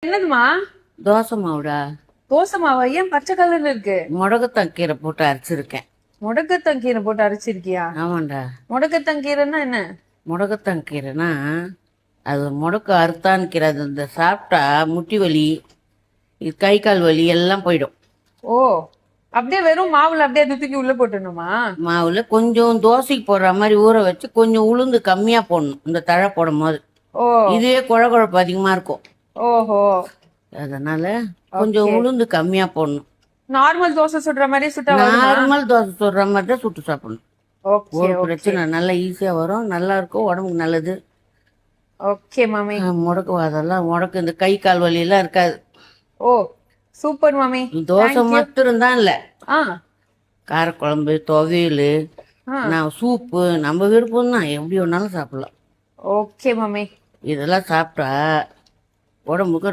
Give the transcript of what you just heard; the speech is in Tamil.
என்னதுமா? தோசை மாவுடா. தோசை மாவா? ஏன் பச்சை கலர்ல இருக்கு? முடக்கத்தங்கீரை போட்டு அரைச்சிருக்கேன். முடக்கத்தங்கீரை போட்டு அரைச்சிருக்கியா? ஆமாண்டா. முடக்கத்தங்கீரைன்னா என்ன? முடக்கத்தங்கீரைனா அது முடக்க அறுத்தான் கீரை. அது இந்த சாப்பிட்டா முட்டி வலி, கை கால் வலி எல்லாம் போயிடும். ஓ, அப்படியே வெறும் மாவுல அப்படியே அதை தூக்கி உள்ள போட்டுணுமா? மாவுல கொஞ்சம் தோசைக்கு போடுற மாதிரி ஊற வச்சு கொஞ்சம் உளுந்து கம்மியா போடணும் இந்த தழை போடும் போது. ஓ, இதுவே குழகுழப்பு அதிகமா இருக்கும். ஓஹோ. அதனால கொஞ்சம் உளுந்து கம்மியா போடணும். நார்மல் தோசை சுடுற மாதிரி சுட்டா வருமா? நார்மல் தோசை சுடுற மாதிரி தான் சுட்டு சாப்பிடணும். ஓகே ஒரு ஓகே பிரச்சனை நல்லா ஈஸியா வரும், நல்லா இருக்கும், உடம்புக்கு நல்லது. ஓகே மாமி. முடக்குவாதெல்லாம் முடக்கு இந்த கை கால் வலி எல்லாம் இருக்காது. ஓ, சூப்பர் மாமி. தோசை மட்டும் தான் இல்ல, ஆ காரக்குழம்பு, துவையல், ஆ நான் சூப்பு, நம்ம விருப்பம் தான், எப்படி வேணாலும் சாப்பிடலாம். ஓகே மாமி. இதெல்லாம் சாப்பிட்டா உடம்புக்கு